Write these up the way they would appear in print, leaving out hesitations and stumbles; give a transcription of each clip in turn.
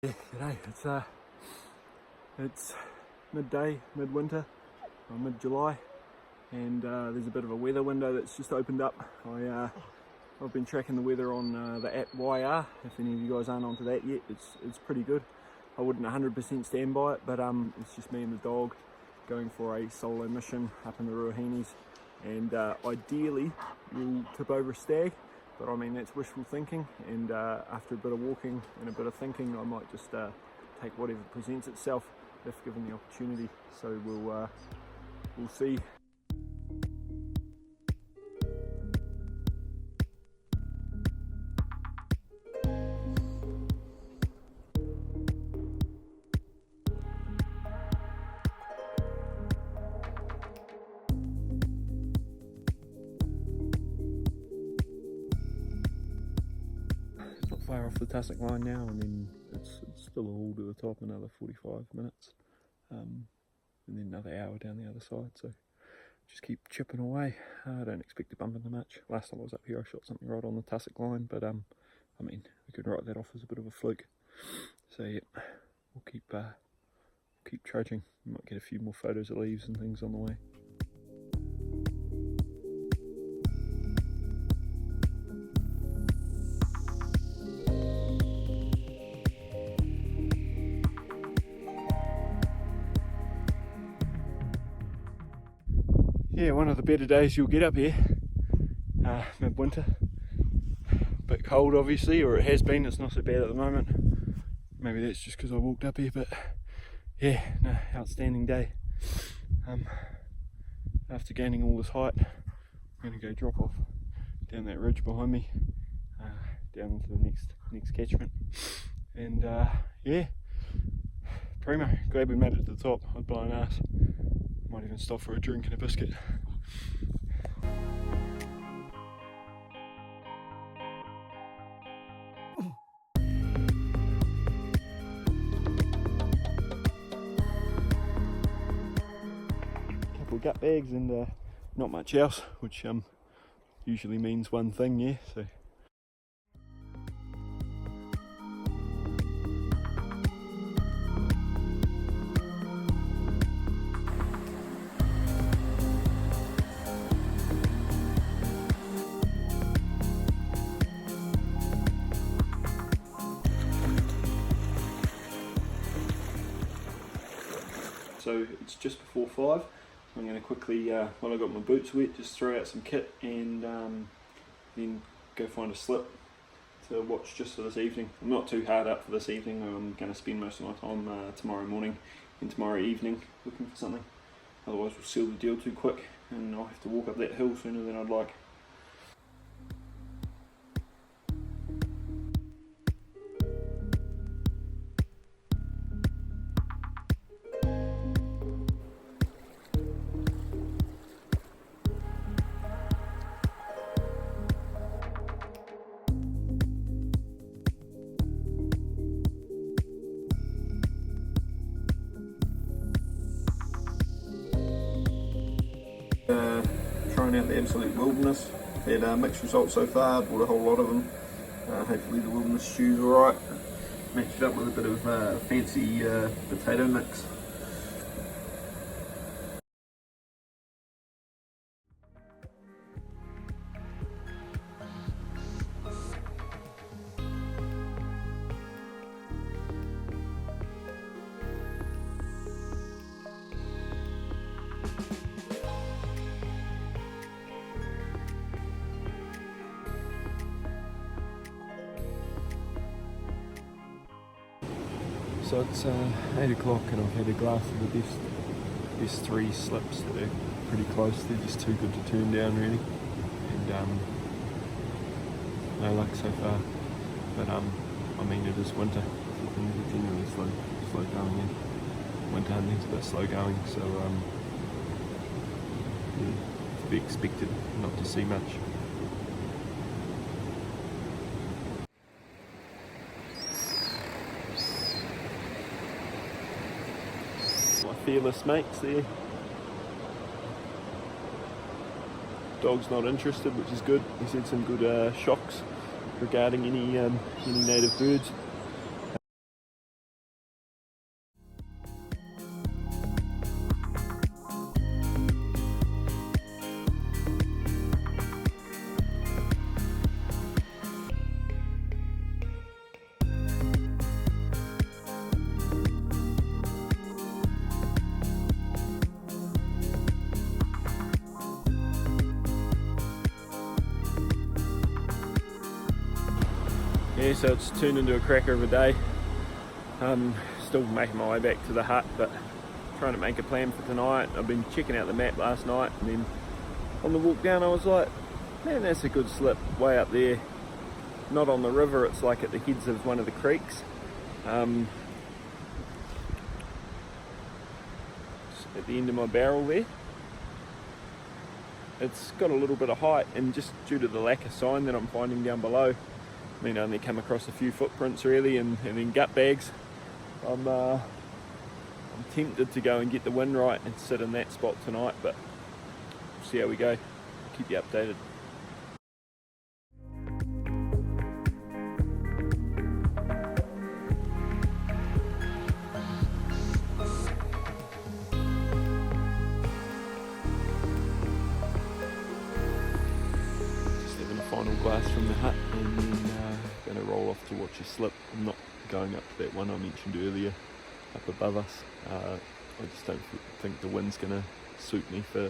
Yeah, g'day. It's midday, midwinter, or mid-July, and there's a bit of a weather window that's just opened up. I've been tracking the weather on the app YR. If any of you guys aren't onto that yet, it's pretty good. I wouldn't 100% stand by it, but it's just me and the dog going for a solo mission up in the Ruahines, and ideally we'll tip over a stag. But I mean, that's wishful thinking, and after a bit of walking and a bit of thinking, I might just take whatever presents itself if given the opportunity. So we'll see. Not far off the tussock line now. I mean, it's still a haul to the top, another 45 minutes, and then another hour down the other side. So just keep chipping away. I don't expect to bump into much. Last time I was up here, I shot something right on the tussock line, but I mean, we could write that off as a bit of a fluke. So yeah, we'll keep trudging. We might get a few more photos of leaves and things on the way. Yeah, one of the better days you'll get up here, midwinter. Bit cold obviously, or it has been. It's not so bad at the moment. Maybe that's just because I walked up here, but yeah, no, outstanding day. After gaining all this height, I'm going to go drop off down that ridge behind me, down into the next catchment, and yeah, primo. Glad we made it to the top. I'd blow an ass. Might even stop for a drink and a biscuit. Couple of gut bags and not much else, which usually means one thing, yeah. So. So it's just before 5. I'm going to quickly, while I got my boots wet, just throw out some kit and then go find a slip to watch just for this evening. I'm not too hard up for this evening. I'm going to spend most of my time tomorrow morning and tomorrow evening looking for something. Otherwise we'll seal the deal too quick and I'll have to walk up that hill sooner than I'd like. Trying out the absolute wilderness. Had mixed results so far, bought a whole lot of them. Hopefully the wilderness stew's alright. Matched it up with a bit of fancy potato mix. So it's 8 o'clock and I've had a glass of the best 3 slips that are pretty close. They're just too good to turn down really, and no luck so far. But I mean, it is winter, so things are generally slow going in. Winter hunting's a bit slow going, so yeah, to be expected not to see much. My fearless mates there. Dog's not interested, which is good. He's had some good shocks regarding any native birds. Yeah, so it's turned into a cracker of a day. Still making my way back to the hut, but trying to make a plan for tonight. I've been checking out the map last night, and then on the walk down I was like, man, that's a good slip way up there. Not on the river, it's like at the heads of one of the creeks. At the end of my barrel there. It's got a little bit of height, and just due to the lack of sign that I'm finding down below, I mean, I only come across a few footprints really, and then gut bags. I'm tempted to go and get the wind right and sit in that spot tonight, but we'll see how we go. Keep you updated. Just having a final blast from the hut, and then going to roll off to watch a slip. I'm not going up to that one I mentioned earlier up above us. I just don't think the wind's going to suit me for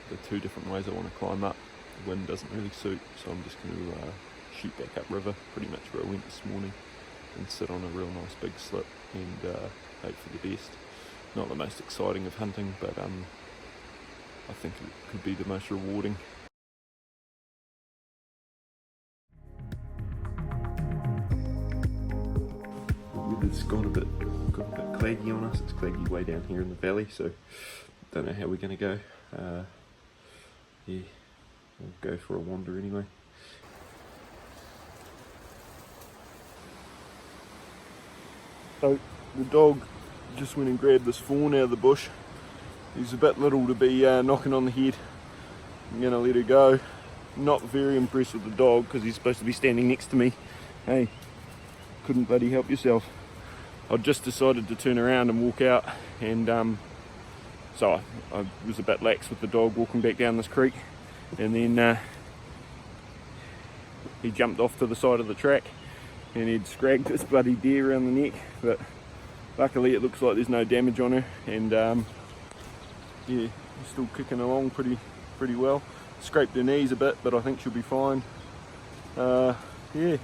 the two different ways I want to climb up. The wind doesn't really suit, so I'm just going to shoot back upriver, pretty much where I went this morning, and sit on a real nice big slip and hope for the best. Not the most exciting of hunting, but I think it could be the most rewarding. It's got a bit claggy on us. It's claggy way down here in the valley, so don't know how we're going to go. Yeah, we'll go for a wander anyway. So the dog just went and grabbed this fawn out of the bush. He's a bit little to be knocking on the head. I'm going to let her go. Not very impressed with the dog because he's supposed to be standing next to me. Hey, couldn't bloody help yourself. I just decided to turn around and walk out, and so I was a bit lax with the dog walking back down this creek, and then he jumped off to the side of the track and he'd scragged this bloody deer around the neck, but luckily it looks like there's no damage on her, and yeah, she's still kicking along pretty well. Scraped her knees a bit, but I think she'll be fine. Yeah.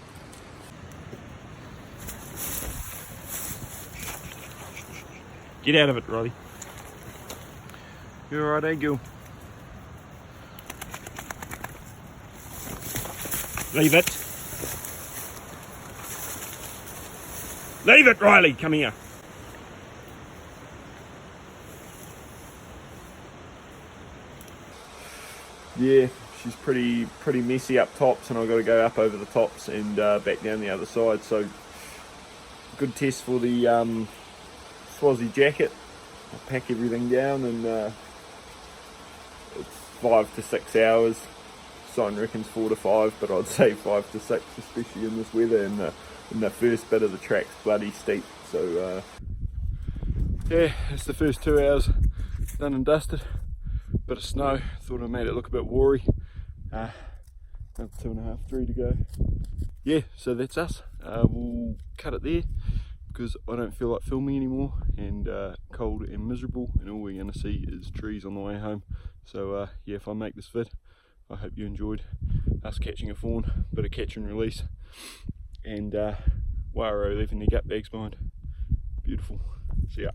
Get out of it, Riley. You alright, eh, Gil? Leave it. Leave it, Riley. Come here. Yeah, she's pretty messy up tops, and I've got to go up over the tops and back down the other side. So good test for the Swazi jacket. I'll pack everything down, and it's 5 to 6 hours. Sign reckons 4 to 5, but I'd say 5 to 6, especially in this weather. And the first bit of the track's bloody steep. So yeah, it's the first 2 hours done and dusted. Bit of snow. Thought I made it look a bit wary. Another 2.5, 3 to go. Yeah, so that's us. We'll cut it there, because I don't feel like filming anymore, and cold and miserable, and all we're going to see is trees on the way home. So yeah, if I make this vid, I hope you enjoyed us catching a fawn, bit of catch and release, and Waro leaving their gut bags behind. Beautiful. See ya.